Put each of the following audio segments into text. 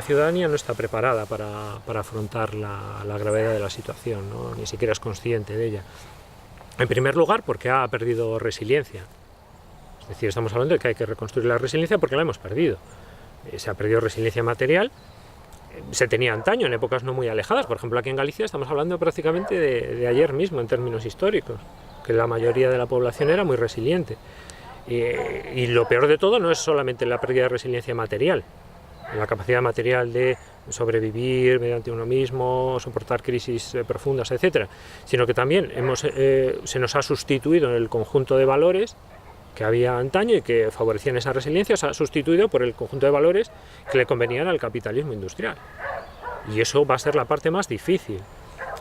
la ciudadanía no está preparada para afrontar la gravedad de la situación, ¿no? Ni siquiera es consciente de ella. En primer lugar, porque ha perdido resiliencia. Es decir, estamos hablando de que hay que reconstruir la resiliencia porque la hemos perdido. Se ha perdido resiliencia material. Se tenía antaño, en épocas no muy alejadas. Por ejemplo, aquí en Galicia estamos hablando prácticamente de ayer mismo, en términos históricos, que la mayoría de la población era muy resiliente. Y lo peor de todo no es solamente la pérdida de resiliencia material, la capacidad material de sobrevivir mediante uno mismo, soportar crisis profundas, etcétera, sino que también se nos ha sustituido en el conjunto de valores que había antaño y que favorecían esa resiliencia, se ha sustituido por el conjunto de valores que le convenían al capitalismo industrial. Y eso va a ser la parte más difícil.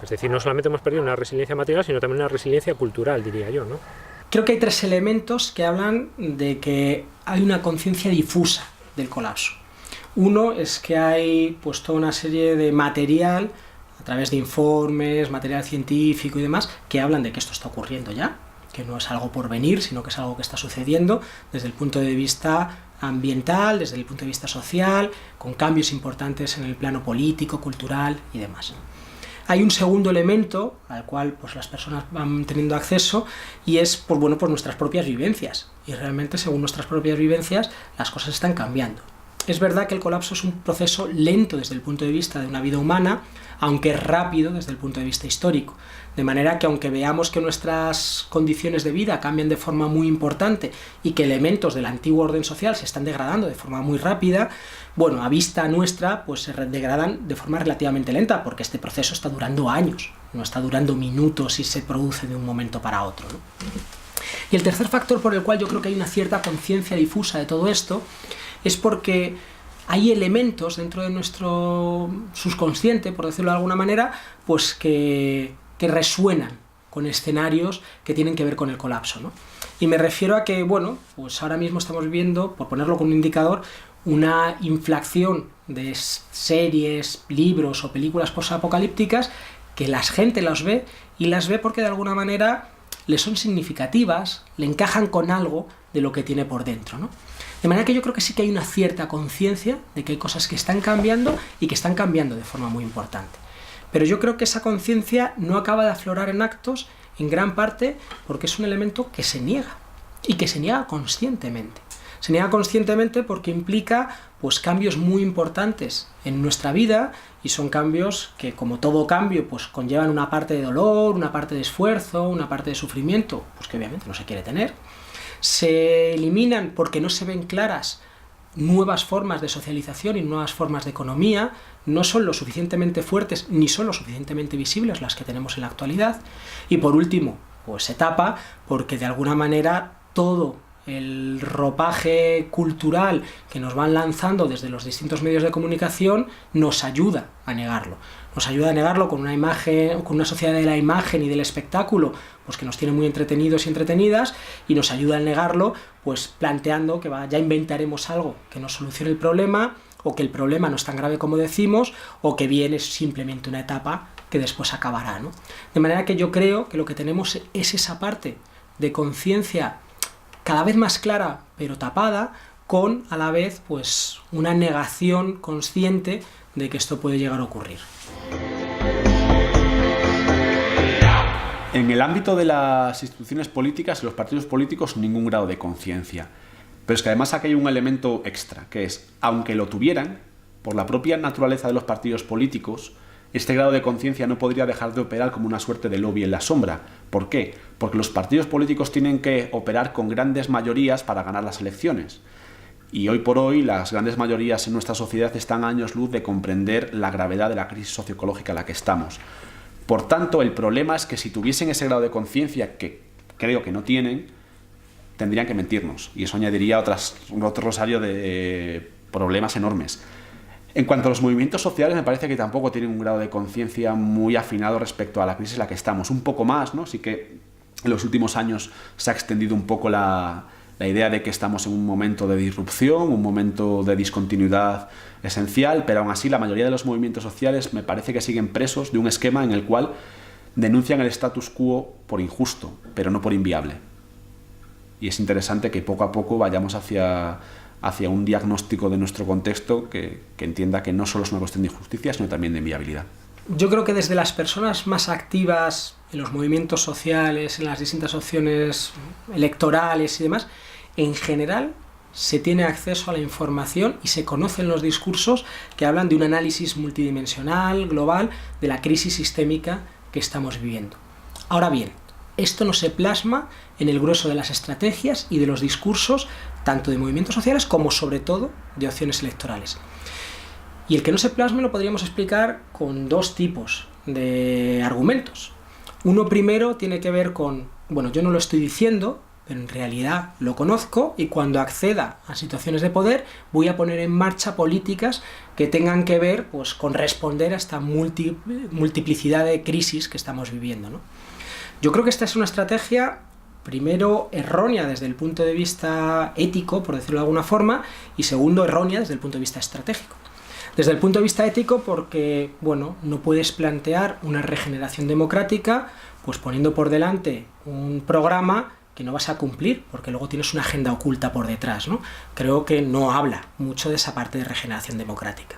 Es decir, no solamente hemos perdido una resiliencia material, sino también una resiliencia cultural, diría yo, ¿no? Creo que hay 3 elementos que hablan de que hay una conciencia difusa del colapso. Uno es que hay pues toda una serie de material, a través de informes, material científico y demás, que hablan de que esto está ocurriendo ya, que no es algo por venir, sino que es algo que está sucediendo desde el punto de vista ambiental, desde el punto de vista social, con cambios importantes en el plano político, cultural y demás. Hay un segundo elemento al cual pues, las personas van teniendo acceso y es por nuestras propias vivencias. Y realmente, según nuestras propias vivencias, las cosas están cambiando. Es verdad que el colapso es un proceso lento desde el punto de vista de una vida humana, aunque rápido desde el punto de vista histórico. De manera que aunque veamos que nuestras condiciones de vida cambian de forma muy importante y que elementos del antiguo orden social se están degradando de forma muy rápida, a vista nuestra pues se degradan de forma relativamente lenta, porque este proceso está durando años, no está durando minutos y se produce de un momento para otro, ¿no? Y el tercer factor por el cual yo creo que hay una cierta conciencia difusa de todo esto es porque hay elementos dentro de nuestro subconsciente, por decirlo de alguna manera, pues que resuenan con escenarios que tienen que ver con el colapso, ¿no? Y me refiero a que, pues ahora mismo estamos viendo, por ponerlo con un indicador, una inflación de series, libros o películas posapocalípticas que la gente las ve y las ve porque de alguna manera le son significativas, le encajan con algo de lo que tiene por dentro, ¿no? De manera que yo creo que sí que hay una cierta conciencia de que hay cosas que están cambiando y que están cambiando de forma muy importante. Pero yo creo que esa conciencia no acaba de aflorar en actos, en gran parte porque es un elemento que se niega, y que se niega conscientemente. Se niega conscientemente porque implica pues, cambios muy importantes en nuestra vida, y son cambios que, como todo cambio, pues conllevan una parte de dolor, una parte de esfuerzo, una parte de sufrimiento, pues que obviamente no se quiere tener. Se eliminan porque no se ven claras nuevas formas de socialización y nuevas formas de economía, no son lo suficientemente fuertes ni son lo suficientemente visibles las que tenemos en la actualidad. Y por último, pues se tapa porque de alguna manera todo el ropaje cultural que nos van lanzando desde los distintos medios de comunicación nos ayuda a negarlo. Nos ayuda a negarlo con una imagen, con una sociedad de la imagen y del espectáculo, pues que nos tiene muy entretenidos y entretenidas, y nos ayuda a negarlo, pues planteando que ya inventaremos algo que nos solucione el problema, o que el problema no es tan grave como decimos, o que bien es simplemente una etapa que después acabará, ¿no? De manera que yo creo que lo que tenemos es esa parte de conciencia cada vez más clara, pero tapada, con a la vez pues una negación consciente de que esto puede llegar a ocurrir. En el ámbito de las instituciones políticas y los partidos políticos, ningún grado de conciencia. Pero es que además aquí hay un elemento extra, que es, aunque lo tuvieran, por la propia naturaleza de los partidos políticos, este grado de conciencia no podría dejar de operar como una suerte de lobby en la sombra. ¿Por qué? Porque los partidos políticos tienen que operar con grandes mayorías para ganar las elecciones. Y hoy por hoy las grandes mayorías en nuestra sociedad están a años luz de comprender la gravedad de la crisis socioecológica en la que estamos. Por tanto, el problema es que si tuviesen ese grado de conciencia, que creo que no tienen, tendrían que mentirnos. Y eso añadiría otro rosario de problemas enormes. En cuanto a los movimientos sociales, me parece que tampoco tienen un grado de conciencia muy afinado respecto a la crisis en la que estamos. Un poco más, ¿no? Sí que en los últimos años se ha extendido un poco la idea de que estamos en un momento de disrupción, un momento de discontinuidad esencial, pero aún así la mayoría de los movimientos sociales me parece que siguen presos de un esquema en el cual denuncian el status quo por injusto, pero no por inviable. Y es interesante que poco a poco vayamos hacia hacia un diagnóstico de nuestro contexto que entienda que no solo es una cuestión de injusticia, sino también de inviabilidad. Yo creo que desde las personas más activas en los movimientos sociales, en las distintas opciones electorales y demás, en general se tiene acceso a la información y se conocen los discursos que hablan de un análisis multidimensional, global, de la crisis sistémica que estamos viviendo. Ahora bien, esto no se plasma en el grueso de las estrategias y de los discursos, tanto de movimientos sociales como, sobre todo, de opciones electorales. Y el que no se plasme lo podríamos explicar con dos tipos de argumentos. Uno primero tiene que ver con, bueno, yo no lo estoy diciendo, pero en realidad lo conozco y cuando acceda a situaciones de poder voy a poner en marcha políticas que tengan que ver pues, con responder a esta multiplicidad de crisis que estamos viviendo, ¿no? Yo creo que esta es una estrategia, primero, errónea desde el punto de vista ético, por decirlo de alguna forma, y segundo, errónea desde el punto de vista estratégico. Desde el punto de vista ético porque, bueno, no puedes plantear una regeneración democrática pues poniendo por delante un programa que no vas a cumplir, porque luego tienes una agenda oculta por detrás, ¿no? Creo que no habla mucho de esa parte de regeneración democrática.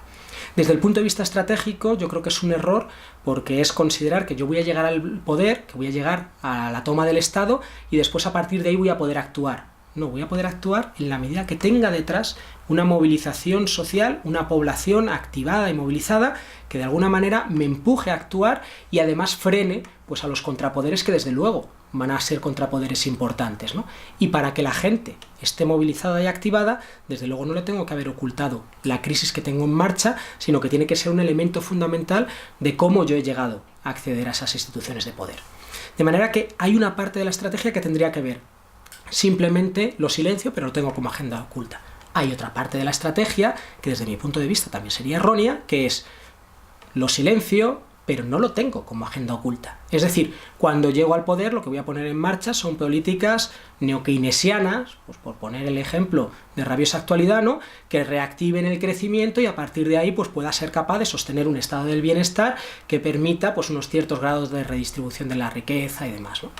Desde el punto de vista estratégico, yo creo que es un error porque es considerar que yo voy a llegar al poder, que voy a llegar a la toma del Estado y después a partir de ahí voy a poder actuar. No, voy a poder actuar en la medida que tenga detrás una movilización social, una población activada y movilizada que de alguna manera me empuje a actuar y además frene pues, a los contrapoderes que desde luego van a ser contrapoderes importantes, ¿no? Y para que la gente esté movilizada y activada, desde luego no le tengo que haber ocultado la crisis que tengo en marcha, sino que tiene que ser un elemento fundamental de cómo yo he llegado a acceder a esas instituciones de poder. De manera que hay una parte de la estrategia que tendría que ver simplemente lo silencio, pero lo tengo como agenda oculta. Hay otra parte de la estrategia que desde mi punto de vista también sería errónea, que es lo silencio, pero no lo tengo como agenda oculta. Es decir, cuando llego al poder lo que voy a poner en marcha son políticas neokeynesianas, pues por poner el ejemplo de rabiosa actualidad, ¿no? Que reactiven el crecimiento y a partir de ahí pues pueda ser capaz de sostener un estado del bienestar que permita pues unos ciertos grados de redistribución de la riqueza y demás, ¿no?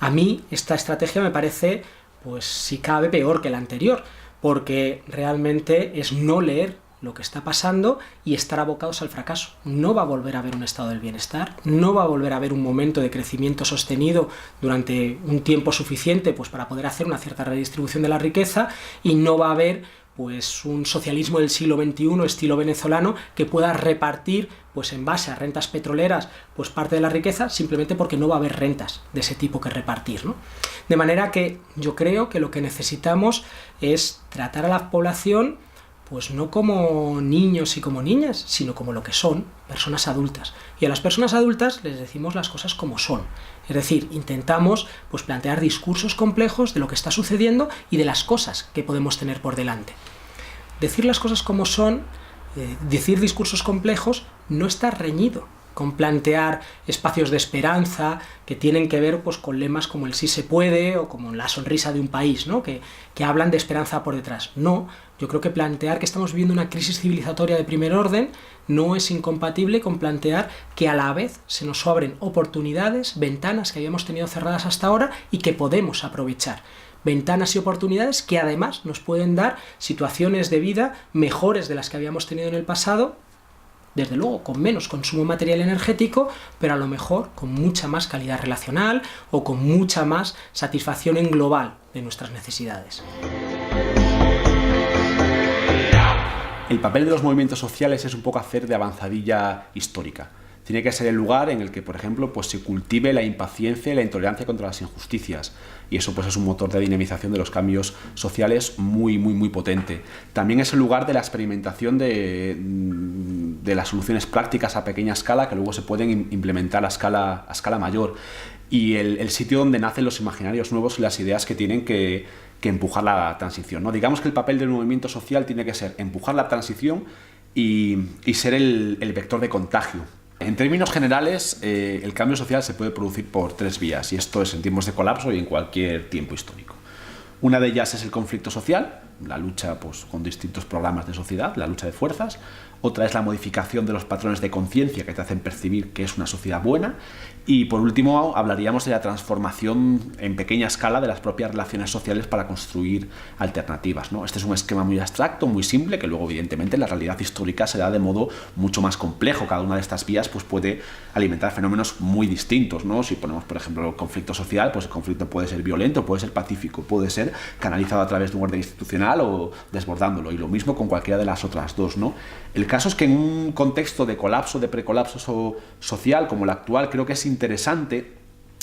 A mí esta estrategia me parece, pues si cabe, peor que la anterior, porque realmente es no leer lo que está pasando y estar abocados al fracaso. No va a volver a haber un estado del bienestar, no va a volver a haber un momento de crecimiento sostenido durante un tiempo suficiente pues, para poder hacer una cierta redistribución de la riqueza y no va a haber pues un socialismo del siglo XXI, estilo venezolano, que pueda repartir, pues en base a rentas petroleras, pues parte de la riqueza, simplemente porque no va a haber rentas de ese tipo que repartir, ¿no? De manera que yo creo que lo que necesitamos es tratar a la población, pues no como niños y como niñas, sino como lo que son, personas adultas. Y a las personas adultas les decimos las cosas como son. Es decir, intentamos pues, plantear discursos complejos de lo que está sucediendo y de las cosas que podemos tener por delante. Decir las cosas como son, decir discursos complejos, no está reñido con plantear espacios de esperanza que tienen que ver pues, con lemas como el sí se puede o como la sonrisa de un país, ¿no? que hablan de esperanza por detrás. No, yo creo que plantear que estamos viviendo una crisis civilizatoria de primer orden no es incompatible con plantear que a la vez se nos abren oportunidades, ventanas que habíamos tenido cerradas hasta ahora y que podemos aprovechar. Ventanas y oportunidades que además nos pueden dar situaciones de vida mejores de las que habíamos tenido en el pasado, desde luego con menos consumo material energético, pero a lo mejor con mucha más calidad relacional o con mucha más satisfacción en global de nuestras necesidades. El papel de los movimientos sociales es un poco hacer de avanzadilla histórica. Tiene que ser el lugar en el que, por ejemplo, pues se cultive la impaciencia y la intolerancia contra las injusticias. Y eso pues es un motor de dinamización de los cambios sociales muy potente. También es el lugar de la experimentación de las soluciones prácticas a pequeña escala que luego se pueden implementar a escala mayor. Y el sitio donde nacen los imaginarios nuevos y las ideas que tienen que empujar la transición, ¿no? Digamos que el papel del movimiento social tiene que ser empujar la transición y ser el vector de contagio. En términos generales, el cambio social se puede producir por tres vías, y esto es en tiempos de colapso y en cualquier tiempo histórico. Una de ellas es el conflicto social, la lucha pues, con distintos programas de sociedad, la lucha de fuerzas. Otra es la modificación de los patrones de conciencia que te hacen percibir que es una sociedad buena. Y por último hablaríamos de la transformación en pequeña escala de las propias relaciones sociales para construir alternativas, ¿no? Este es un esquema muy abstracto, muy simple, que luego evidentemente en la realidad histórica se da de modo mucho más complejo. Cada una de estas vías pues, puede alimentar fenómenos muy distintos, ¿no? Si ponemos por ejemplo el conflicto social, pues el conflicto puede ser violento, puede ser pacífico, puede ser canalizado a través de un orden institucional o desbordándolo, y lo mismo con cualquiera de las otras dos, ¿no? El caso es que en un contexto de colapso, de precolapso social como el actual, creo que es interesante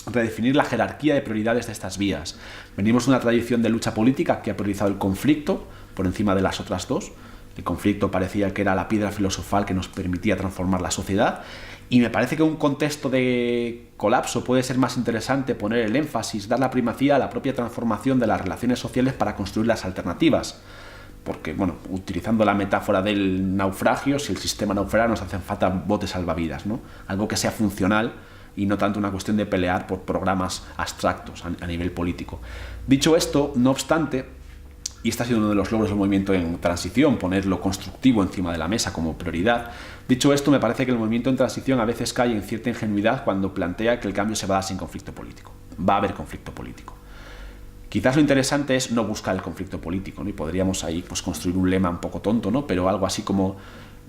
redefinir la jerarquía de prioridades de estas vías. Venimos de una tradición de lucha política que ha priorizado el conflicto por encima de las otras dos. El conflicto parecía que era la piedra filosofal que nos permitía transformar la sociedad, y me parece que en un contexto de colapso puede ser más interesante poner el énfasis, dar la primacía a la propia transformación de las relaciones sociales para construir las alternativas. Porque, bueno, utilizando la metáfora del naufragio, si el sistema naufraga nos hacen falta botes salvavidas, ¿no? Algo que sea funcional y no tanto una cuestión de pelear por programas abstractos a nivel político. Dicho esto, no obstante, y este ha sido uno de los logros del movimiento en transición, poner lo constructivo encima de la mesa como prioridad. Dicho esto, me parece que el movimiento en transición a veces cae en cierta ingenuidad cuando plantea que el cambio se va a dar sin conflicto político. Va a haber conflicto político. Quizás lo interesante es no buscar el conflicto político, ¿no? Y podríamos ahí pues, construir un lema un poco tonto, ¿no? Pero algo así como: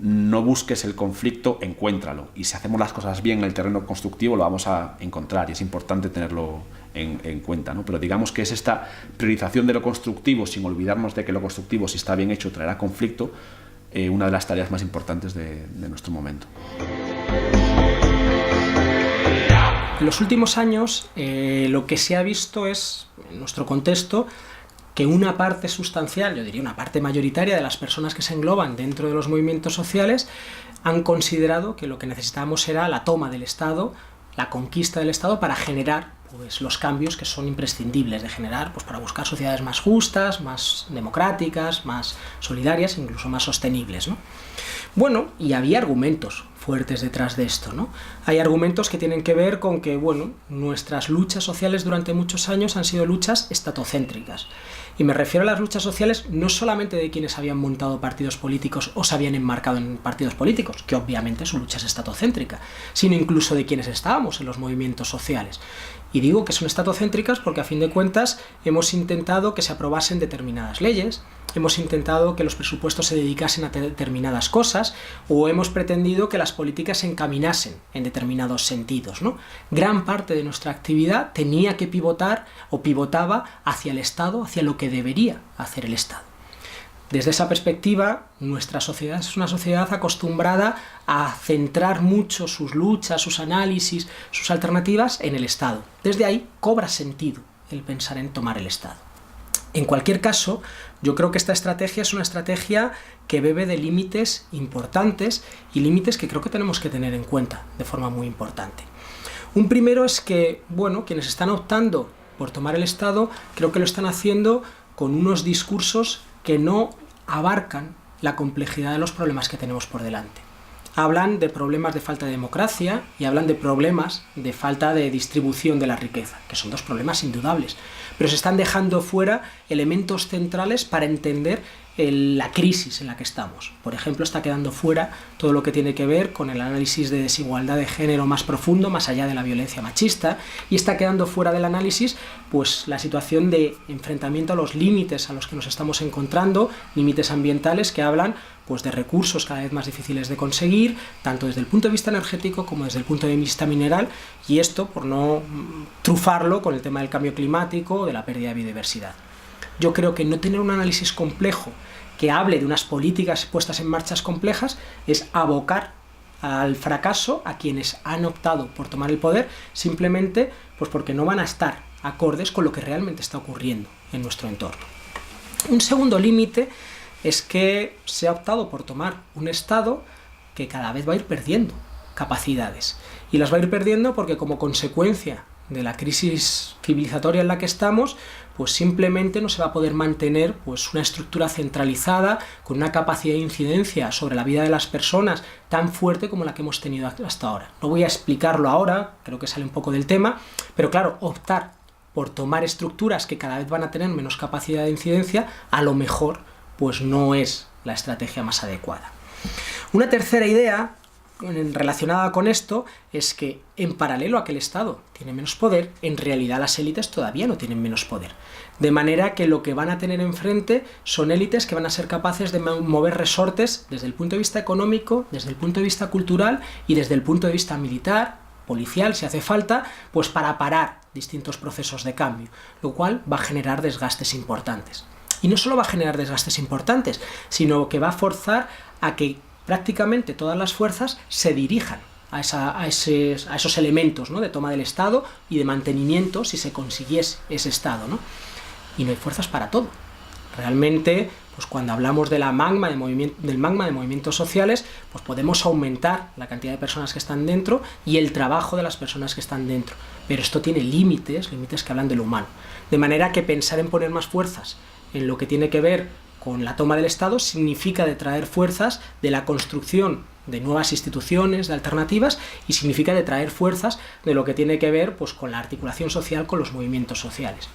no busques el conflicto, encuéntralo. Y si hacemos las cosas bien en el terreno constructivo, lo vamos a encontrar, y es importante tenerlo en cuenta, ¿no? Pero digamos que es esta priorización de lo constructivo, sin olvidarnos de que lo constructivo, si está bien hecho, traerá conflicto, una de las tareas más importantes de nuestro momento. En los últimos años lo que se ha visto es, en nuestro contexto, que una parte sustancial, yo diría una parte mayoritaria de las personas que se engloban dentro de los movimientos sociales han considerado que lo que necesitábamos era la toma del Estado, la conquista del Estado para generar pues, los cambios que son imprescindibles de generar pues, para buscar sociedades más justas, más democráticas, más solidarias, incluso más sostenibles, ¿no? Bueno, y había argumentos fuertes detrás de esto, ¿no? Hay argumentos que tienen que ver con que, bueno, nuestras luchas sociales durante muchos años han sido luchas estatocéntricas. Y me refiero a las luchas sociales no solamente de quienes habían montado partidos políticos o se habían enmarcado en partidos políticos, que obviamente su lucha es estatocéntrica, sino incluso de quienes estábamos en los movimientos sociales. Y digo que son estatocéntricas porque a fin de cuentas hemos intentado que se aprobasen determinadas leyes, hemos intentado que los presupuestos se dedicasen a determinadas cosas, o hemos pretendido que las políticas se encaminasen en determinados sentidos, ¿no? Gran parte de nuestra actividad tenía que pivotar o pivotaba hacia el Estado, hacia lo que debería hacer el Estado. Desde esa perspectiva, nuestra sociedad es una sociedad acostumbrada a centrar mucho sus luchas, sus análisis, sus alternativas en el Estado. Desde ahí cobra sentido el pensar en tomar el Estado. En cualquier caso, yo creo que esta estrategia es una estrategia que bebe de límites importantes y límites que creo que tenemos que tener en cuenta de forma muy importante. Un primero es que, bueno, quienes están optando por tomar el Estado, creo que lo están haciendo con unos discursos que no abarcan la complejidad de los problemas que tenemos por delante. Hablan de problemas de falta de democracia y hablan de problemas de falta de distribución de la riqueza, que son dos problemas indudables, pero se están dejando fuera elementos centrales para entender la crisis en la que estamos. Por ejemplo, está quedando fuera todo lo que tiene que ver con el análisis de desigualdad de género más profundo, más allá de la violencia machista, y está quedando fuera del análisis pues, la situación de enfrentamiento a los límites a los que nos estamos encontrando, límites ambientales que hablan pues, de recursos cada vez más difíciles de conseguir, tanto desde el punto de vista energético como desde el punto de vista mineral, y esto por no trufarlo con el tema del cambio climático o de la pérdida de biodiversidad. Yo creo que no tener un análisis complejo que hable de unas políticas puestas en marcha complejas es abocar al fracaso a quienes han optado por tomar el poder simplemente pues porque no van a estar acordes con lo que realmente está ocurriendo en nuestro entorno. Un segundo límite es que se ha optado por tomar un Estado que cada vez va a ir perdiendo capacidades, y las va a ir perdiendo porque como consecuencia de la crisis civilizatoria en la que estamos, pues simplemente no se va a poder mantener pues una estructura centralizada con una capacidad de incidencia sobre la vida de las personas tan fuerte como la que hemos tenido hasta ahora. No voy a explicarlo ahora, creo que sale un poco del tema, pero claro, optar por tomar estructuras que cada vez van a tener menos capacidad de incidencia, a lo mejor pues no es la estrategia más adecuada. Una tercera idea relacionada con esto es que, en paralelo a que el Estado tiene menos poder, en realidad las élites todavía no tienen menos poder. De manera que lo que van a tener enfrente son élites que van a ser capaces de mover resortes desde el punto de vista económico, desde el punto de vista cultural y desde el punto de vista militar, policial, si hace falta, pues para parar distintos procesos de cambio, lo cual va a generar desgastes importantes. Y no solo va a generar desgastes importantes, sino que va a forzar a que prácticamente todas las fuerzas se dirijan a esos elementos, ¿no?, de toma del Estado y de mantenimiento si se consiguiese ese Estado, ¿no? Y no hay fuerzas para todo. Realmente, pues cuando hablamos de del magma de movimientos sociales, pues podemos aumentar la cantidad de personas que están dentro y el trabajo de las personas que están dentro. Pero esto tiene límites que hablan de lo humano. De manera que pensar en poner más fuerzas en lo que tiene que ver con la toma del Estado significa detraer fuerzas de la construcción de nuevas instituciones, de alternativas, y significa detraer fuerzas de lo que tiene que ver pues con la articulación social, con los movimientos sociales.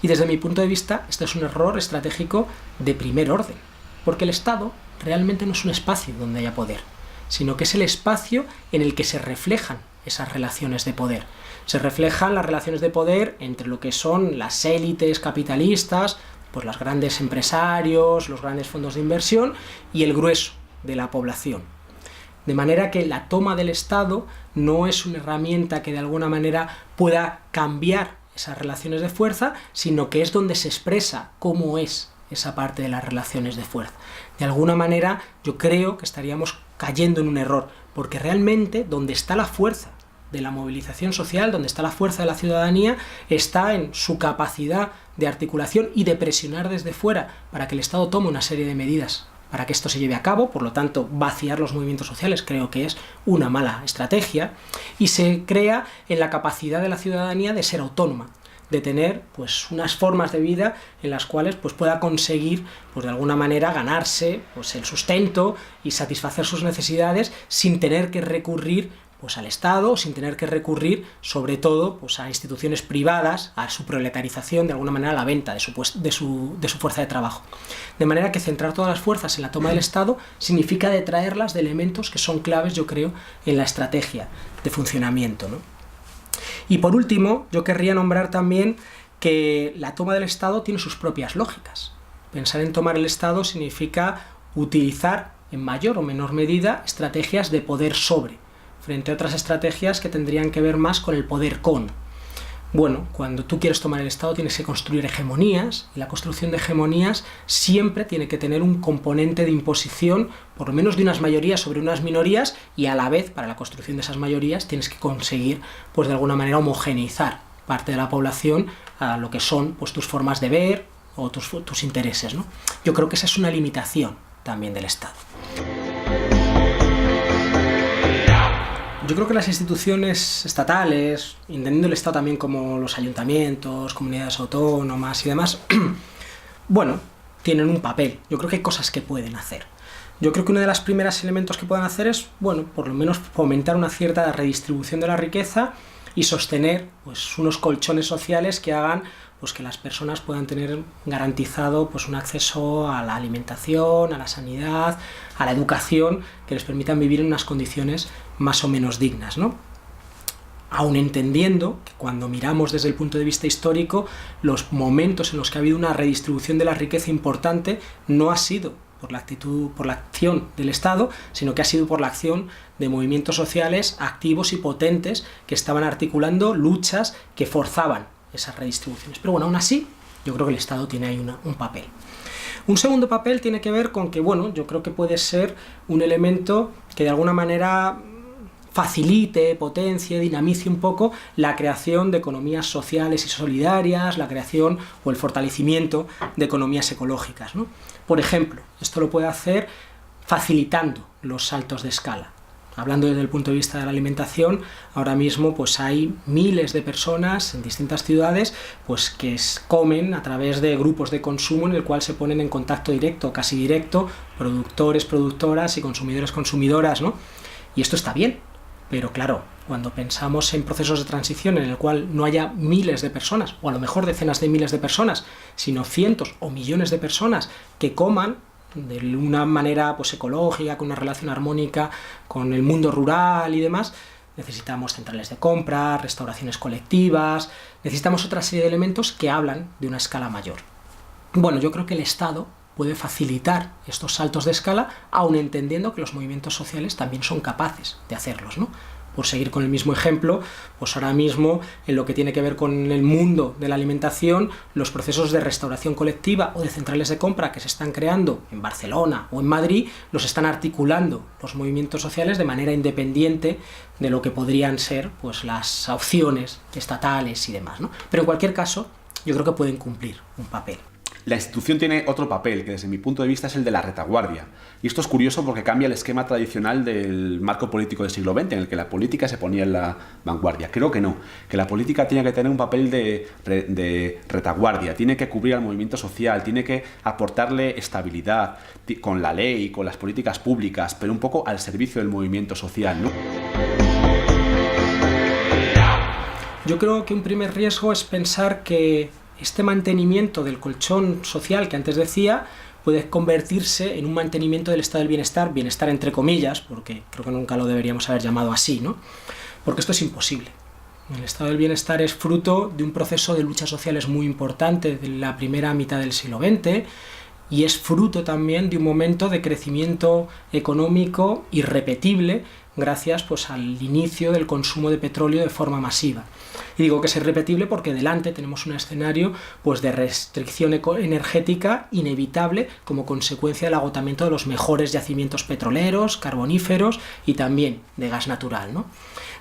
Y desde mi punto de vista, este es un error estratégico de primer orden, porque el Estado realmente no es un espacio donde haya poder, sino que es el espacio en el que se reflejan esas relaciones de poder. Se reflejan las relaciones de poder entre lo que son las élites capitalistas, pues los grandes empresarios, los grandes fondos de inversión y el grueso de la población. De manera que la toma del Estado no es una herramienta que de alguna manera pueda cambiar esas relaciones de fuerza, sino que es donde se expresa cómo es esa parte de las relaciones de fuerza. De alguna manera yo creo que estaríamos cayendo en un error, porque realmente donde está la fuerza de la movilización social, donde está la fuerza de la ciudadanía, está en su capacidad de articulación y de presionar desde fuera para que el Estado tome una serie de medidas para que esto se lleve a cabo. Por lo tanto, vaciar los movimientos sociales creo que es una mala estrategia, y se crea en la capacidad de la ciudadanía de ser autónoma, de tener pues unas formas de vida en las cuales pues pueda conseguir pues de alguna manera ganarse pues el sustento y satisfacer sus necesidades sin tener que recurrir pues al Estado, sin tener que recurrir sobre todo pues a instituciones privadas, a su proletarización, de alguna manera a la venta de su fuerza de trabajo. De manera que centrar todas las fuerzas en la toma del Estado significa detraerlas de elementos que son claves, yo creo, en la estrategia de funcionamiento, ¿no? Y por último, yo querría nombrar también que la toma del Estado tiene sus propias lógicas. Pensar en tomar el Estado significa utilizar en mayor o menor medida estrategias de poder sobre, frente a otras estrategias que tendrían que ver más con el poder con. Bueno, cuando tú quieres tomar el Estado tienes que construir hegemonías, y la construcción de hegemonías siempre tiene que tener un componente de imposición, por lo menos de unas mayorías sobre unas minorías, y a la vez, para la construcción de esas mayorías, tienes que conseguir, pues de alguna manera, homogeneizar parte de la población a lo que son pues tus formas de ver o tus intereses, ¿no? Yo creo que esa es una limitación también del Estado. Yo creo que las instituciones estatales, entendiendo el Estado también como los ayuntamientos, comunidades autónomas y demás, bueno, tienen un papel. Yo creo que hay cosas que pueden hacer. Yo creo que uno de los primeros elementos que pueden hacer es, bueno, por lo menos fomentar una cierta redistribución de la riqueza y sostener pues unos colchones sociales que hagan pues que las personas puedan tener garantizado pues un acceso a la alimentación, a la sanidad, a la educación, que les permitan vivir en unas condiciones más o menos dignas, ¿no? Aun entendiendo que cuando miramos desde el punto de vista histórico, los momentos en los que ha habido una redistribución de la riqueza importante no ha sido por la acción del Estado, sino que ha sido por la acción de movimientos sociales activos y potentes que estaban articulando luchas que forzaban esas redistribuciones. Pero bueno, aún así, yo creo que el Estado tiene ahí un papel. Un segundo papel tiene que ver con que, bueno, yo creo que puede ser un elemento que de alguna manera facilite, potencie, dinamice un poco la creación de economías sociales y solidarias, la creación o el fortalecimiento de economías ecológicas, ¿no? Por ejemplo, esto lo puede hacer facilitando los saltos de escala. Hablando desde el punto de vista de la alimentación, ahora mismo pues hay miles de personas en distintas ciudades pues que comen a través de grupos de consumo en el cual se ponen en contacto directo, casi directo, productores, productoras y consumidores, consumidoras, ¿no? Y esto está bien, Pero claro, cuando pensamos en procesos de transición en el cual no haya miles de personas, o a lo mejor decenas de miles de personas, sino cientos o millones de personas que coman de una manera pues ecológica, con una relación armónica con el mundo rural y demás, necesitamos centrales de compra, restauraciones colectivas, necesitamos otra serie de elementos que hablan de una escala mayor. Bueno, yo creo que el Estado puede facilitar estos saltos de escala, aun entendiendo que los movimientos sociales también son capaces de hacerlos, ¿no? Por seguir con el mismo ejemplo, pues ahora mismo en lo que tiene que ver con el mundo de la alimentación, los procesos de restauración colectiva o de centrales de compra que se están creando en Barcelona o en Madrid, los están articulando los movimientos sociales de manera independiente de lo que podrían ser pues las opciones estatales y demás, ¿no? Pero en cualquier caso, yo creo que pueden cumplir un papel. La institución tiene otro papel, que desde mi punto de vista es el de la retaguardia. Y esto es curioso porque cambia el esquema tradicional del marco político del siglo XX, en el que la política se ponía en la vanguardia. Creo que no, que la política tiene que tener un papel de retaguardia, tiene que cubrir al movimiento social, tiene que aportarle estabilidad con la ley, con las políticas públicas, pero un poco al servicio del movimiento social, ¿no? Yo creo que un primer riesgo es pensar que este mantenimiento del colchón social que antes decía puede convertirse en un mantenimiento del estado del bienestar, bienestar entre comillas, porque creo que nunca lo deberíamos haber llamado así, ¿no? Porque esto es imposible. El estado del bienestar es fruto de un proceso de luchas sociales muy importante de la primera mitad del siglo XX y es fruto también de un momento de crecimiento económico irrepetible gracias pues, al inicio del consumo de petróleo de forma masiva. Y digo que es irrepetible porque delante tenemos un escenario pues, de restricción energética inevitable como consecuencia del agotamiento de los mejores yacimientos petroleros, carboníferos y también de gas natural, ¿no?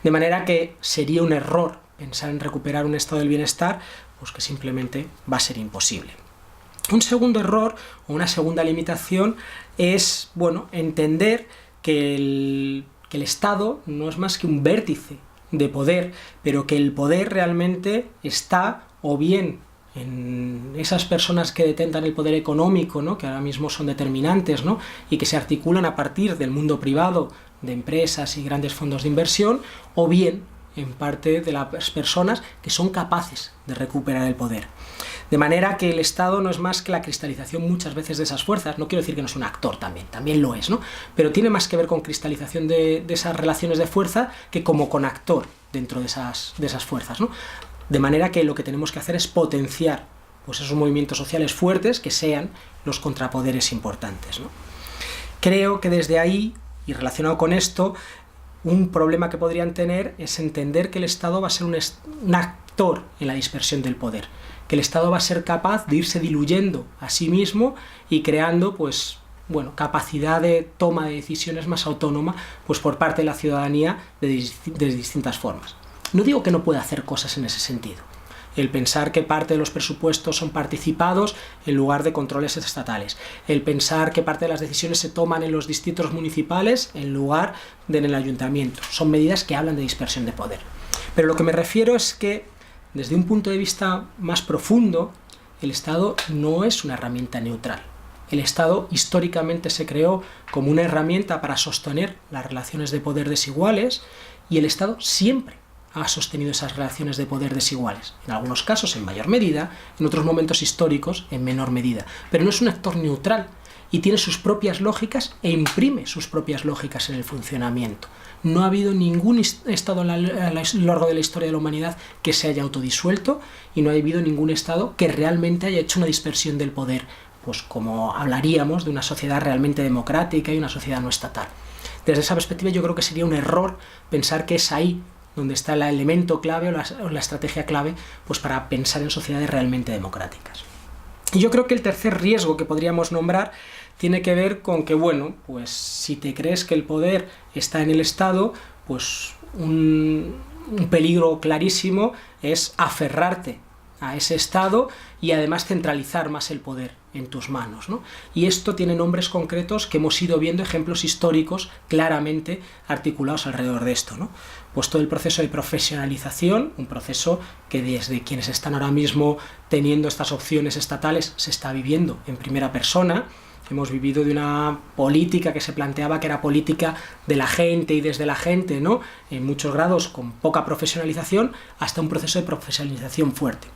De manera que sería un error pensar en recuperar un estado del bienestar, pues que simplemente va a ser imposible. Un segundo error o una segunda limitación es, bueno, entender que el Estado no es más que un vértice de poder, pero que el poder realmente está o bien en esas personas que detentan el poder económico, ¿no? Que ahora mismo son determinantes, ¿no? Y que se articulan a partir del mundo privado, de empresas y grandes fondos de inversión, o bien en parte de las personas que son capaces de recuperar el poder. De manera que el Estado no es más que la cristalización muchas veces de esas fuerzas. No quiero decir que no sea un actor también lo es, ¿no? Pero tiene más que ver con cristalización de esas relaciones de fuerza que como con actor dentro de esas fuerzas, ¿no? De manera que lo que tenemos que hacer es potenciar pues, esos movimientos sociales fuertes que sean los contrapoderes importantes, ¿no? Creo que desde ahí, y relacionado con esto, un problema que podrían tener es entender que el Estado va a ser un actor en la dispersión del poder, que el Estado va a ser capaz de irse diluyendo a sí mismo y creando pues, bueno, capacidad de toma de decisiones más autónoma pues, por parte de la ciudadanía de distintas formas. No digo que no pueda hacer cosas en ese sentido. El pensar que parte de los presupuestos son participados en lugar de controles estatales, el pensar que parte de las decisiones se toman en los distritos municipales en lugar de en el ayuntamiento, son medidas que hablan de dispersión de poder. Pero lo que me refiero es que, desde un punto de vista más profundo, el Estado no es una herramienta neutral. El Estado históricamente se creó como una herramienta para sostener las relaciones de poder desiguales y el Estado siempre ha sostenido esas relaciones de poder desiguales, en algunos casos en mayor medida, en otros momentos históricos en menor medida. Pero no es un actor neutral y tiene sus propias lógicas e imprime sus propias lógicas en el funcionamiento. No ha habido ningún Estado a lo largo de la historia de la humanidad que se haya autodisuelto y no ha habido ningún Estado que realmente haya hecho una dispersión del poder, pues como hablaríamos de una sociedad realmente democrática y una sociedad no estatal. Desde esa perspectiva yo creo que sería un error pensar que es ahí donde está el elemento clave o la estrategia clave pues para pensar en sociedades realmente democráticas. Y yo creo que el tercer riesgo que podríamos nombrar tiene que ver con que, bueno, pues si te crees que el poder está en el Estado, pues un peligro clarísimo es aferrarte a ese Estado y además centralizar más el poder en tus manos, ¿no? Y esto tiene nombres concretos que hemos ido viendo ejemplos históricos claramente articulados alrededor de esto, ¿no? Pues todo el proceso de profesionalización, un proceso que desde quienes están ahora mismo teniendo estas opciones estatales se está viviendo en primera persona, hemos vivido de una política que se planteaba que era política de la gente y desde la gente, ¿no? En muchos grados con poca profesionalización, hasta un proceso de profesionalización fuerte.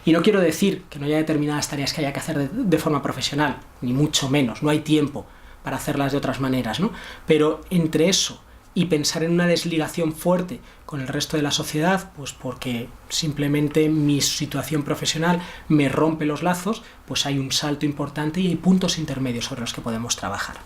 Y no quiero decir que no haya determinadas tareas que haya que hacer de forma profesional, ni mucho menos, no hay tiempo para hacerlas de otras maneras, ¿no? Pero entre eso y pensar en una desligación fuerte con el resto de la sociedad, pues porque simplemente mi situación profesional me rompe los lazos, pues hay un salto importante y hay puntos intermedios sobre los que podemos trabajar.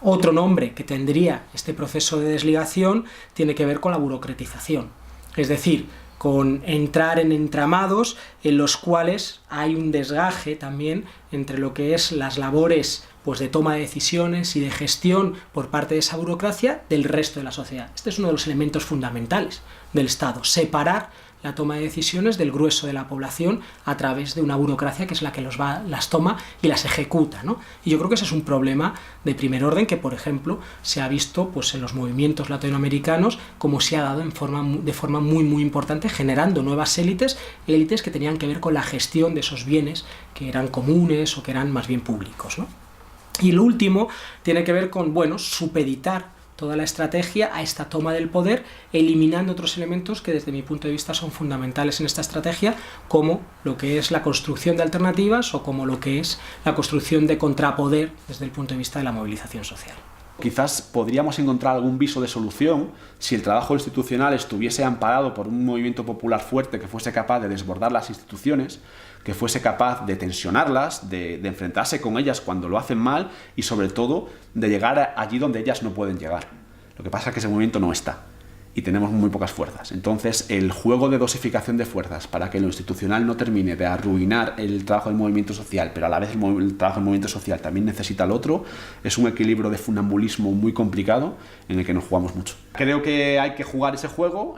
Otro nombre que tendría este proceso de desligación tiene que ver con la burocratización, es decir, con entrar en entramados en los cuales hay un desgaje también entre lo que es las labores pues de toma de decisiones y de gestión por parte de esa burocracia del resto de la sociedad. Este es uno de los elementos fundamentales del Estado, separar la toma de decisiones del grueso de la población a través de una burocracia que es la que las toma y las ejecuta, ¿no? Y yo creo que ese es un problema de primer orden que, por ejemplo, se ha visto pues, en los movimientos latinoamericanos como se ha dado de forma muy importante, generando nuevas élites que tenían que ver con la gestión de esos bienes que eran comunes o que eran más bien públicos, ¿no? Y lo último tiene que ver con, bueno, supeditar toda la estrategia a esta toma del poder, eliminando otros elementos que desde mi punto de vista son fundamentales en esta estrategia, como lo que es la construcción de alternativas o como lo que es la construcción de contrapoder desde el punto de vista de la movilización social. Quizás podríamos encontrar algún viso de solución si el trabajo institucional estuviese amparado por un movimiento popular fuerte que fuese capaz de desbordar las instituciones, que fuese capaz de tensionarlas, de enfrentarse con ellas cuando lo hacen mal y sobre todo de llegar allí donde ellas no pueden llegar. Lo que pasa es que ese movimiento no está y tenemos muy pocas fuerzas. Entonces el juego de dosificación de fuerzas para que lo institucional no termine de arruinar el trabajo del movimiento social, pero a la vez el trabajo del movimiento social también necesita al otro, es un equilibrio de funambulismo muy complicado en el que nos jugamos mucho. Creo que hay que jugar ese juego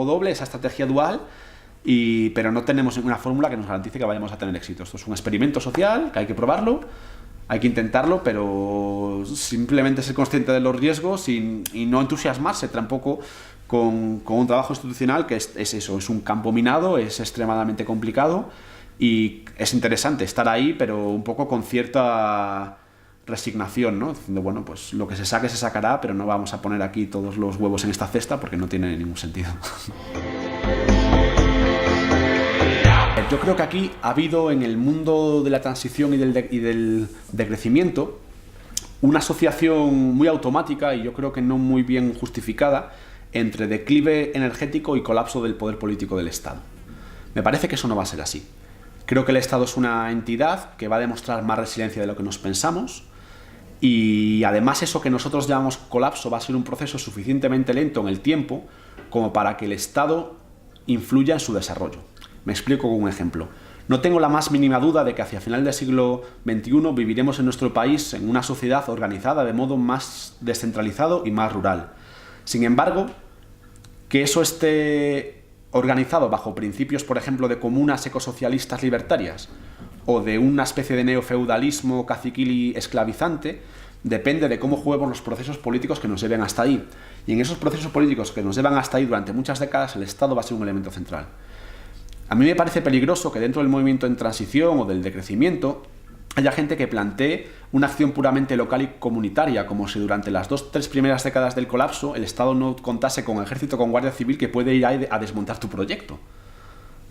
doble, esa estrategia dual, pero no tenemos una fórmula que nos garantice que vayamos a tener éxito. Esto es un experimento social que hay que probarlo, hay que intentarlo, pero simplemente ser consciente de los riesgos y no entusiasmarse tampoco con un trabajo institucional que es eso, es un campo minado, es extremadamente complicado y es interesante estar ahí, pero un poco con cierta resignación, ¿no? Diciendo, bueno, pues lo que se saque se sacará, pero no vamos a poner aquí todos los huevos en esta cesta porque no tiene ningún sentido. Yo creo que aquí ha habido en el mundo de la transición y del decrecimiento una asociación muy automática y yo creo que no muy bien justificada entre declive energético y colapso del poder político del Estado. Me parece que eso no va a ser así. Creo que el Estado es una entidad que va a demostrar más resiliencia de lo que nos pensamos y además eso que nosotros llamamos colapso va a ser un proceso suficientemente lento en el tiempo como para que el Estado influya en su desarrollo. Me explico con un ejemplo. No tengo la más mínima duda de que hacia final del siglo XXI viviremos en nuestro país en una sociedad organizada de modo más descentralizado y más rural. Sin embargo, que eso esté organizado bajo principios, por ejemplo, de comunas ecosocialistas libertarias o de una especie de neofeudalismo caciquil esclavizante, depende de cómo juguemos los procesos políticos que nos lleven hasta ahí. Y en esos procesos políticos que nos llevan hasta ahí durante muchas décadas, el Estado va a ser un elemento central. A mí me parece peligroso que dentro del movimiento en transición o del decrecimiento haya gente que plantee una acción puramente local y comunitaria, como si durante las 2-3 primeras décadas del colapso el Estado no contase con ejército, con guardia civil que puede ir a desmontar tu proyecto.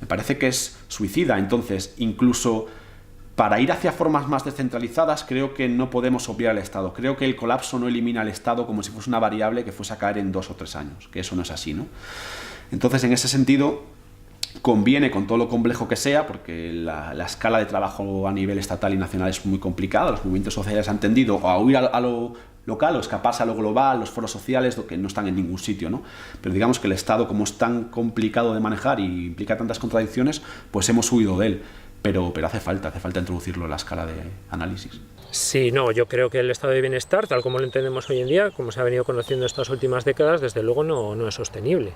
Me parece que es suicida. Entonces, incluso para ir hacia formas más descentralizadas, creo que no podemos obviar el Estado. Creo que el colapso no elimina al Estado como si fuese una variable que fuese a caer en 2 o 3 años, que eso no es así, ¿no? Entonces, en ese sentido, conviene, con todo lo complejo que sea, porque la escala de trabajo a nivel estatal y nacional es muy complicada, los movimientos sociales han tendido a huir a lo local o escaparse a lo global, los foros sociales que no están en ningún sitio, ¿no? Pero digamos que el Estado, como es tan complicado de manejar y implica tantas contradicciones, pues hemos huido de él, pero hace falta introducirlo en la escala de análisis. Sí, no, yo creo que el estado de bienestar, tal como lo entendemos hoy en día, como se ha venido conociendo estas últimas décadas, desde luego no es sostenible.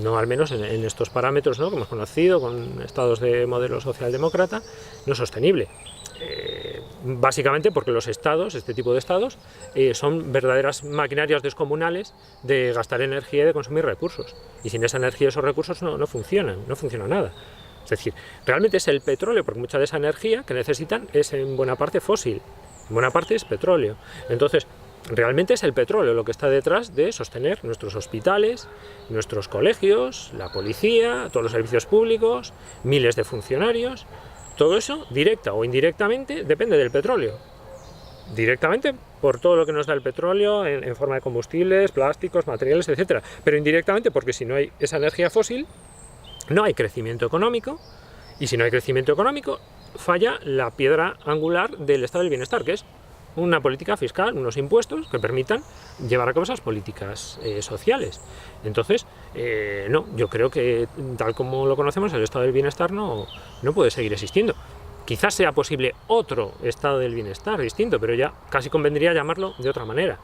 No al menos en estos parámetros, ¿no?, que hemos conocido con estados de modelo socialdemócrata, no es sostenible. Básicamente porque los estados, este tipo de estados, son verdaderas maquinarias descomunales de gastar energía y de consumir recursos. Y sin esa energía y esos recursos no funciona nada. Es decir, realmente es el petróleo, porque mucha de esa energía que necesitan es en buena parte fósil. en buena parte es petróleo. Entonces, realmente es el petróleo lo que está detrás de sostener nuestros hospitales, nuestros colegios, la policía, todos los servicios públicos, miles de funcionarios. Todo eso, directa o indirectamente, depende del petróleo. Directamente por todo lo que nos da el petróleo en forma de combustibles, plásticos, materiales, etc. Pero indirectamente porque si no hay esa energía fósil, no hay crecimiento económico, y si no hay crecimiento económico, falla la piedra angular del estado del bienestar, que es una política fiscal, unos impuestos que permitan llevar a cabo esas políticas sociales. Entonces, no, yo creo que tal como lo conocemos, el estado del bienestar no puede seguir existiendo. Quizás sea posible otro estado del bienestar distinto, pero ya casi convendría llamarlo de otra manera.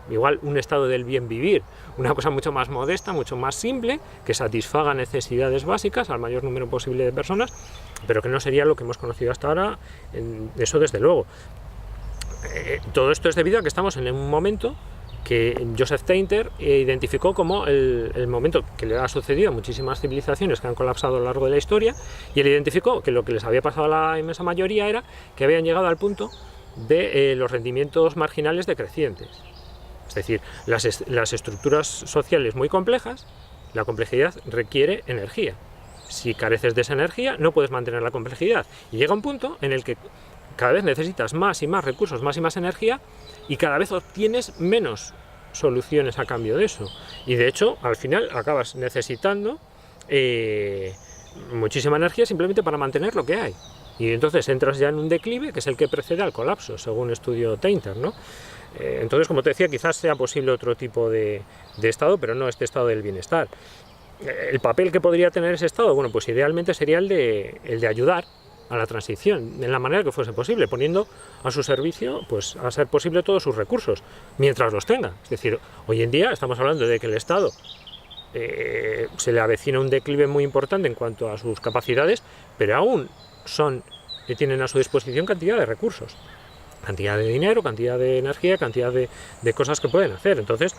Igual un estado del bien vivir, una cosa mucho más modesta, mucho más simple, que satisfaga necesidades básicas al mayor número posible de personas, pero que no sería lo que hemos conocido hasta ahora, eso desde luego. Todo esto es debido a que estamos en un momento que Joseph Tainter identificó como el momento que le ha sucedido a muchísimas civilizaciones que han colapsado a lo largo de la historia, y él identificó que lo que les había pasado a la inmensa mayoría era que habían llegado al punto de los rendimientos marginales decrecientes. Es decir, las estructuras sociales muy complejas, la complejidad requiere energía. Si careces de esa energía, no puedes mantener la complejidad. Y llega un punto en el que cada vez necesitas más y más recursos, más y más energía, y cada vez obtienes menos soluciones a cambio de eso. Y de hecho, al final acabas necesitando muchísima energía simplemente para mantener lo que hay. Y entonces entras ya en un declive que es el que precede al colapso, según estudio Tainter, ¿no? Entonces, como te decía, quizás sea posible otro tipo de estado, pero no este estado del bienestar. El papel que podría tener ese estado, bueno, pues idealmente sería el de ayudar a la transición, en la manera que fuese posible, poniendo a su servicio, pues, a ser posible todos sus recursos, mientras los tenga. Es decir, hoy en día estamos hablando de que el Estado se le avecina un declive muy importante en cuanto a sus capacidades, pero aún tienen a su disposición cantidad de recursos, cantidad de dinero, cantidad de energía, cantidad de cosas que pueden hacer. Entonces,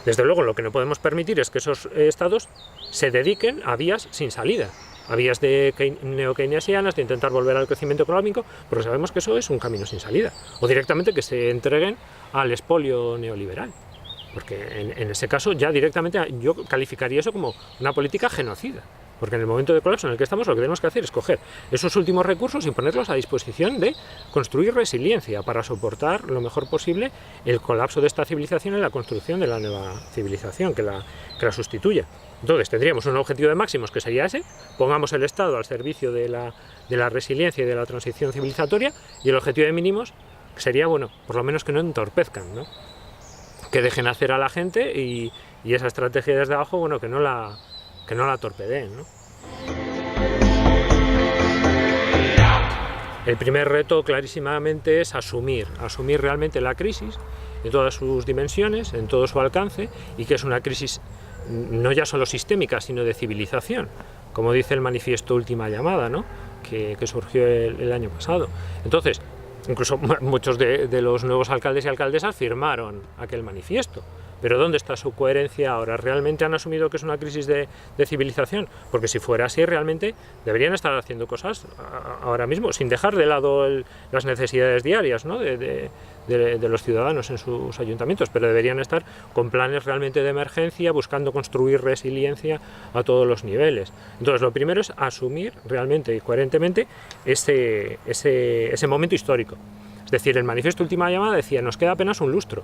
desde luego, lo que no podemos permitir es que esos estados se dediquen a vías sin salida, a vías neo-keynesianas de intentar volver al crecimiento económico, porque sabemos que eso es un camino sin salida, o directamente que se entreguen al expolio neoliberal, porque en ese caso ya directamente yo calificaría eso como una política genocida, porque en el momento de colapso en el que estamos lo que tenemos que hacer es coger esos últimos recursos y ponerlos a disposición de construir resiliencia para soportar lo mejor posible el colapso de esta civilización y la construcción de la nueva civilización que la sustituya. Entonces tendríamos un objetivo de máximos que sería ese: pongamos el Estado al servicio de la resiliencia y de la transición civilizatoria, y el objetivo de mínimos sería, bueno, por lo menos que no entorpezcan, ¿no? Que dejen hacer a la gente y esa estrategia desde abajo, bueno, que no la torpedeen, ¿no? El primer reto clarísimamente es asumir realmente la crisis en todas sus dimensiones, en todo su alcance, y que es una crisis no ya solo sistémica, sino de civilización, como dice el manifiesto Última Llamada, ¿no? que surgió el año pasado. Entonces, incluso muchos de los nuevos alcaldes y alcaldesas firmaron aquel manifiesto. Pero ¿dónde está su coherencia ahora? ¿Realmente han asumido que es una crisis de civilización? Porque si fuera así, realmente deberían estar haciendo cosas ahora mismo, sin dejar de lado las necesidades diarias, ¿no? de los ciudadanos en sus ayuntamientos, pero deberían estar con planes realmente de emergencia, buscando construir resiliencia a todos los niveles. Entonces, lo primero es asumir realmente y coherentemente ese momento histórico. Es decir, el manifiesto Última Llamada decía: nos queda apenas un lustro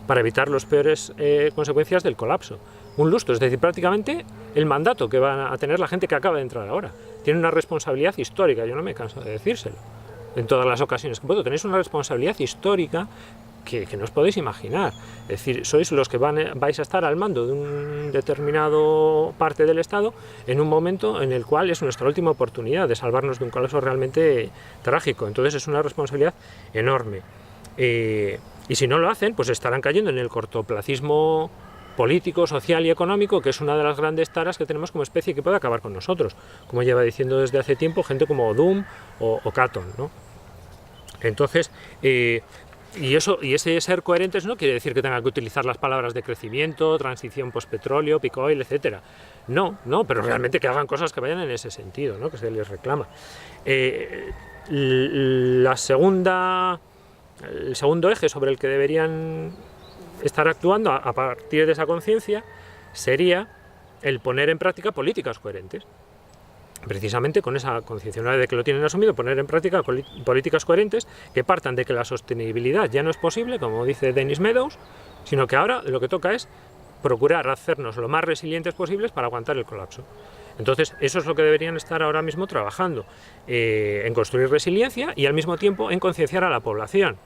para evitar las peores consecuencias del colapso. Un lustro, es decir, prácticamente el mandato que va a tener la gente que acaba de entrar ahora. Tiene una responsabilidad histórica, yo no me canso de decírselo en todas las ocasiones que puedo. Tenéis una responsabilidad histórica que no os podéis imaginar. Es decir, sois los que vais a estar al mando de un determinado parte del Estado en un momento en el cual es nuestra última oportunidad de salvarnos de un colapso realmente trágico. Entonces es una responsabilidad enorme. Y si no lo hacen, pues estarán cayendo en el cortoplacismo político, social y económico, que es una de las grandes taras que tenemos como especie y que puede acabar con nosotros, como lleva diciendo desde hace tiempo gente como Doom o Catton, ¿no? Entonces, Y ese ser coherentes no quiere decir que tenga que utilizar las palabras de crecimiento, transición postpetróleo, peak oil, etcétera. No, pero realmente que hagan cosas que vayan en ese sentido, ¿no? Que se les reclama. El segundo eje sobre el que deberían estar actuando a partir de esa conciencia sería el poner en práctica políticas coherentes. Precisamente con esa conciencia, una vez que lo tienen asumido, poner en práctica políticas coherentes que partan de que la sostenibilidad ya no es posible, como dice Dennis Meadows, sino que ahora lo que toca es procurar hacernos lo más resilientes posibles para aguantar el colapso. Entonces, eso es lo que deberían estar ahora mismo trabajando, en construir resiliencia y al mismo tiempo en concienciar a la población.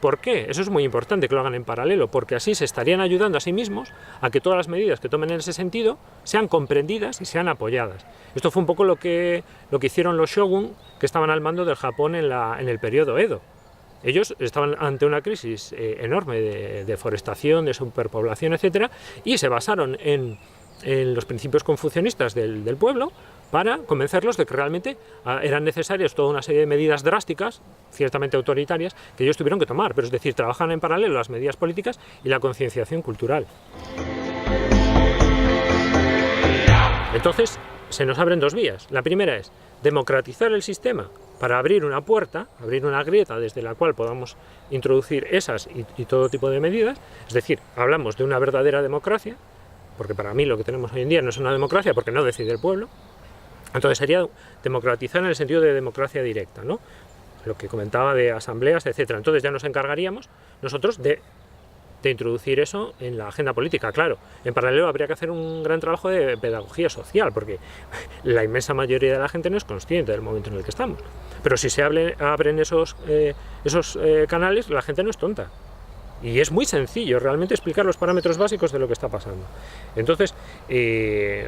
¿Por qué? Eso es muy importante que lo hagan en paralelo, porque así se estarían ayudando a sí mismos a que todas las medidas que tomen en ese sentido sean comprendidas y sean apoyadas. Esto fue un poco lo que hicieron los shogun que estaban al mando del Japón en el periodo Edo. Ellos estaban ante una crisis enorme de deforestación, de superpoblación, etcétera, y se basaron en los principios confucianistas del pueblo para convencerlos de que realmente eran necesarias toda una serie de medidas drásticas, ciertamente autoritarias, que ellos tuvieron que tomar, pero es decir, trabajan en paralelo las medidas políticas y la concienciación cultural. Entonces, se nos abren dos vías. La primera es democratizar el sistema para abrir una puerta, abrir una grieta desde la cual podamos introducir esas y todo tipo de medidas, es decir, hablamos de una verdadera democracia, porque para mí lo que tenemos hoy en día no es una democracia porque no decide el pueblo. Entonces sería democratizar en el sentido de democracia directa, ¿no? Lo que comentaba de asambleas, etcétera. Entonces ya nos encargaríamos nosotros de introducir eso en la agenda política. Claro, en paralelo habría que hacer un gran trabajo de pedagogía social, porque la inmensa mayoría de la gente no es consciente del momento en el que estamos. Pero si se abren esos canales, la gente no es tonta. Y es muy sencillo realmente explicar los parámetros básicos de lo que está pasando. Entonces,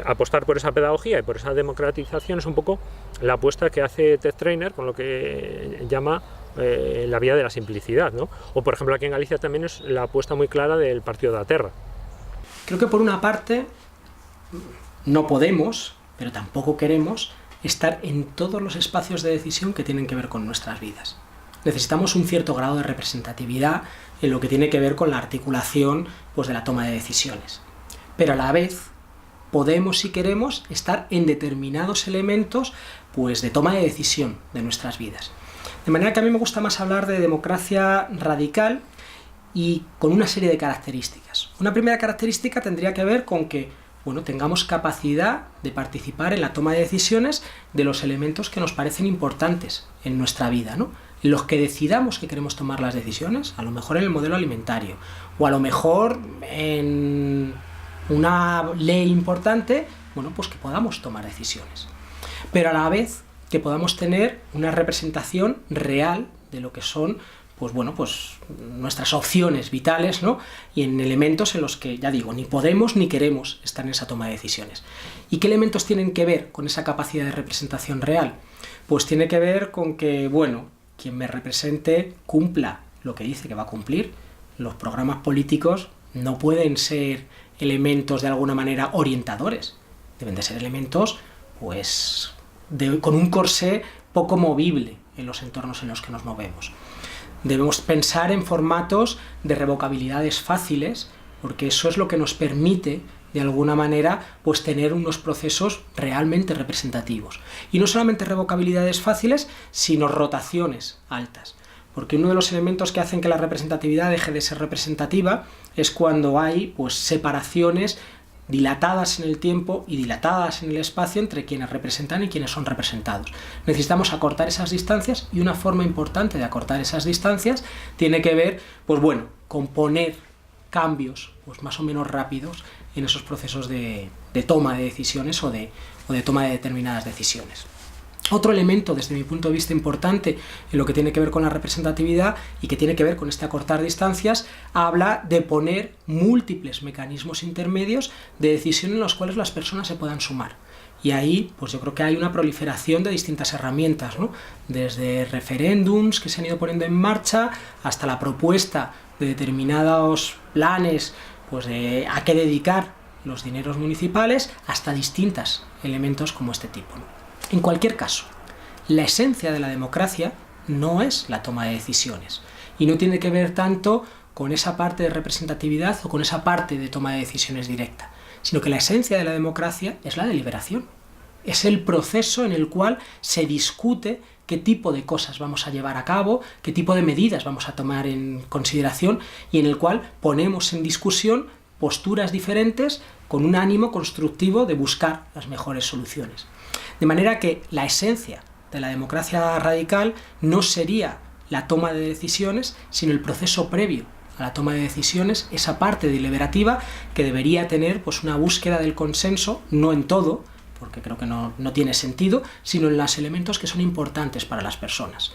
apostar por esa pedagogía y por esa democratización es un poco la apuesta que hace Ted Trainer con lo que llama la vía de la simplicidad, ¿no? O, por ejemplo, aquí en Galicia también es la apuesta muy clara del Partido da Terra. Creo que por una parte no podemos, pero tampoco queremos, estar en todos los espacios de decisión que tienen que ver con nuestras vidas. Necesitamos un cierto grado de representatividad en lo que tiene que ver con la articulación, pues, de la toma de decisiones. Pero a la vez podemos, si queremos, estar en determinados elementos, pues, de toma de decisión de nuestras vidas. De manera que a mí me gusta más hablar de democracia radical y con una serie de características. Una primera característica tendría que ver con que, bueno, tengamos capacidad de participar en la toma de decisiones de los elementos que nos parecen importantes en nuestra vida, ¿no? Los que decidamos que queremos tomar las decisiones, a lo mejor en el modelo alimentario, o a lo mejor en una ley importante, bueno, pues que podamos tomar decisiones. Pero a la vez que podamos tener una representación real de lo que son, pues bueno, pues nuestras opciones vitales, ¿no? Y en elementos en los que, ya digo, ni podemos ni queremos estar en esa toma de decisiones. ¿Y qué elementos tienen que ver con esa capacidad de representación real? Pues tiene que ver con que, bueno, quien me represente cumpla lo que dice que va a cumplir. Los programas políticos no pueden ser elementos de alguna manera orientadores. Deben de ser elementos, pues, con un corsé poco movible en los entornos en los que nos movemos. Debemos pensar en formatos de revocabilidades fáciles, porque eso es lo que nos permite, de alguna manera, pues tener unos procesos realmente representativos. Y no solamente revocabilidades fáciles, sino rotaciones altas. Porque uno de los elementos que hacen que la representatividad deje de ser representativa es cuando hay, pues, separaciones dilatadas en el tiempo y dilatadas en el espacio entre quienes representan y quienes son representados. Necesitamos acortar esas distancias, y una forma importante de acortar esas distancias tiene que ver, pues bueno, con poner cambios, pues más o menos rápidos en esos procesos de toma de decisiones o de toma de determinadas decisiones. Otro elemento, desde mi punto de vista, importante en lo que tiene que ver con la representatividad y que tiene que ver con este acortar distancias, habla de poner múltiples mecanismos intermedios de decisión en los cuales las personas se puedan sumar. Y ahí, pues yo creo que hay una proliferación de distintas herramientas, ¿no? Desde referéndums que se han ido poniendo en marcha hasta la propuesta de determinados planes, pues de a qué dedicar los dineros municipales, hasta distintos elementos como este tipo, ¿no? En cualquier caso, la esencia de la democracia no es la toma de decisiones. y no tiene que ver tanto con esa parte de representatividad o con esa parte de toma de decisiones directa, sino que la esencia de la democracia es la deliberación. Es el proceso en el cual se discute qué tipo de cosas vamos a llevar a cabo, qué tipo de medidas vamos a tomar en consideración y en el cual ponemos en discusión posturas diferentes con un ánimo constructivo de buscar las mejores soluciones. De manera que la esencia de la democracia radical no sería la toma de decisiones, sino el proceso previo a la toma de decisiones, esa parte deliberativa que debería tener pues, una búsqueda del consenso, no en todo, porque creo que no tiene sentido, sino en los elementos que son importantes para las personas.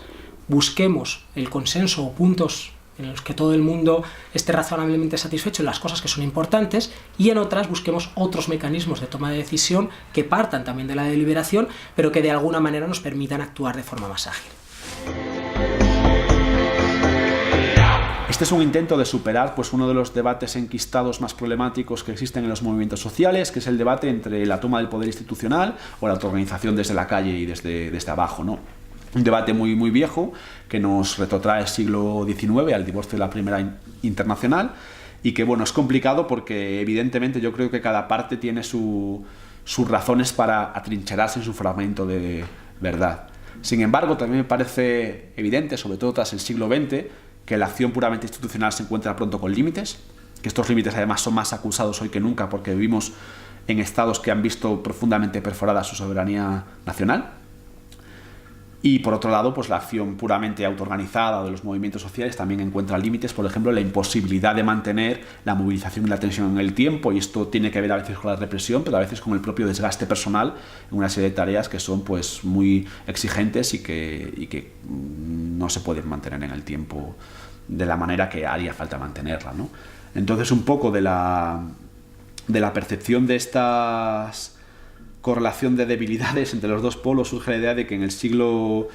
Busquemos el consenso o puntos en los que todo el mundo esté razonablemente satisfecho en las cosas que son importantes y en otras busquemos otros mecanismos de toma de decisión que partan también de la deliberación, pero que de alguna manera nos permitan actuar de forma más ágil. Este es un intento de superar pues, uno de los debates enquistados más problemáticos que existen en los movimientos sociales, que es el debate entre la toma del poder institucional o la autoorganización desde la calle y desde abajo, ¿no? Un debate muy, muy viejo que nos retrotrae al siglo XIX, al divorcio de la Primera Internacional, y que bueno, es complicado porque evidentemente yo creo que cada parte tiene sus razones para atrincherarse en su fragmento de verdad. Sin embargo, también me parece evidente, sobre todo tras el siglo XX, que la acción puramente institucional se encuentra pronto con límites, que estos límites además son más acusados hoy que nunca porque vivimos en estados que han visto profundamente perforada su soberanía nacional. Y por otro lado, pues la acción puramente autoorganizada de los movimientos sociales también encuentra límites, por ejemplo, la imposibilidad de mantener la movilización y la tensión en el tiempo, y esto tiene que ver a veces con la represión, pero a veces con el propio desgaste personal en una serie de tareas que son pues muy exigentes y que no se pueden mantener en el tiempo de la manera que haría falta mantenerla, ¿no? Entonces, un poco de la percepción de estas correlación de debilidades entre los dos polos surge la idea de que en el siglo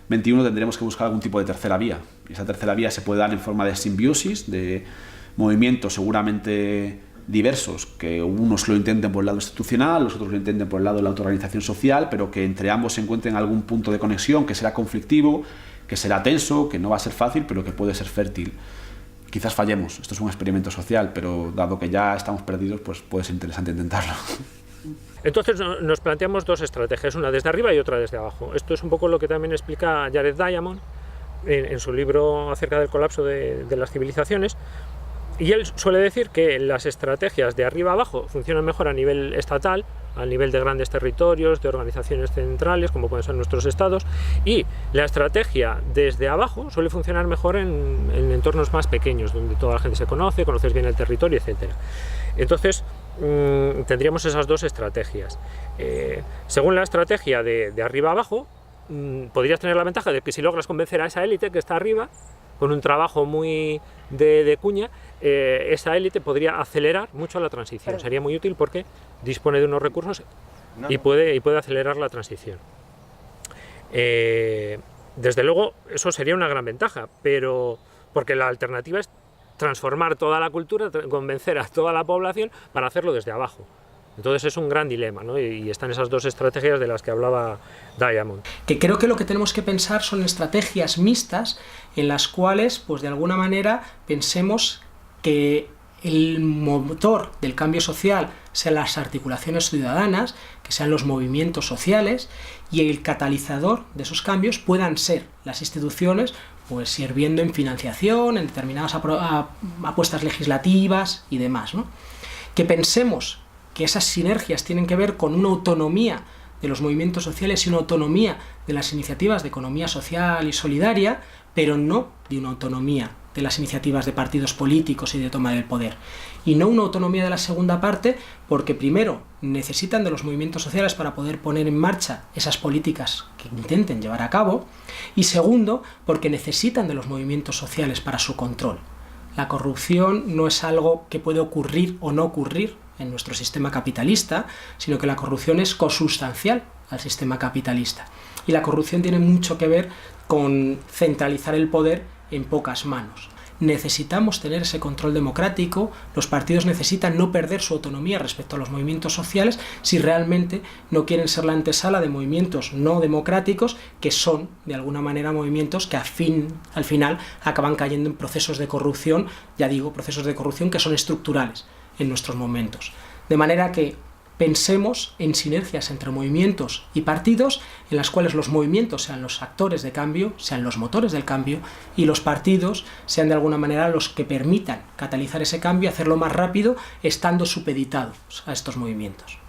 XXI tendremos que buscar algún tipo de tercera vía. Y esa tercera vía se puede dar en forma de simbiosis, de movimientos seguramente diversos, que unos lo intenten por el lado institucional, los otros lo intenten por el lado de la autoorganización social, pero que entre ambos se encuentren algún punto de conexión que será conflictivo, que será tenso, que no va a ser fácil, pero que puede ser fértil. Quizás fallemos, esto es un experimento social, pero dado que ya estamos perdidos, pues puede ser interesante intentarlo. Entonces nos planteamos dos estrategias, una desde arriba y otra desde abajo. Esto es un poco lo que también explica Jared Diamond en su libro acerca del colapso de las civilizaciones, y él suele decir que las estrategias de arriba abajo funcionan mejor a nivel estatal, a nivel de grandes territorios, de organizaciones centrales, como pueden ser nuestros estados, y la estrategia desde abajo suele funcionar mejor en entornos más pequeños, donde toda la gente se conoce, conoces bien el territorio, etc. Entonces, tendríamos esas dos estrategias. Según la estrategia de arriba abajo, podrías tener la ventaja de que si logras convencer a esa élite que está arriba, con un trabajo muy de cuña, esa élite podría acelerar mucho la transición. Sería muy útil porque dispone de unos recursos y puede acelerar la transición. Desde luego, eso sería una gran ventaja, pero porque la alternativa es transformar toda la cultura, convencer a toda la población para hacerlo desde abajo. Entonces es un gran dilema, ¿no? Y están esas dos estrategias de las que hablaba Diamond. Que creo que lo que tenemos que pensar son estrategias mixtas en las cuales, pues de alguna manera, pensemos que el motor del cambio social sean las articulaciones ciudadanas, que sean los movimientos sociales, y el catalizador de esos cambios puedan ser las instituciones, pues sirviendo en financiación, en determinadas apuestas legislativas y demás, ¿no? Que pensemos que esas sinergias tienen que ver con una autonomía de los movimientos sociales y una autonomía de las iniciativas de economía social y solidaria, pero no de una autonomía de las iniciativas de partidos políticos y de toma del poder. Y no una autonomía de la segunda parte, porque primero necesitan de los movimientos sociales para poder poner en marcha esas políticas que intenten llevar a cabo, y segundo, porque necesitan de los movimientos sociales para su control. La corrupción no es algo que puede ocurrir o no ocurrir en nuestro sistema capitalista, sino que la corrupción es consustancial al sistema capitalista. Y la corrupción tiene mucho que ver con centralizar el poder en pocas manos. necesitamos tener ese control democrático, los partidos necesitan no perder su autonomía respecto a los movimientos sociales si realmente no quieren ser la antesala de movimientos no democráticos que son, de alguna manera, movimientos que al final acaban cayendo en procesos de corrupción, ya digo, procesos de corrupción que son estructurales en nuestros momentos. De manera que pensemos en sinergias entre movimientos y partidos en las cuales los movimientos sean los actores de cambio, sean los motores del cambio, y los partidos sean de alguna manera los que permitan catalizar ese cambio, hacerlo más rápido, estando supeditados a estos movimientos.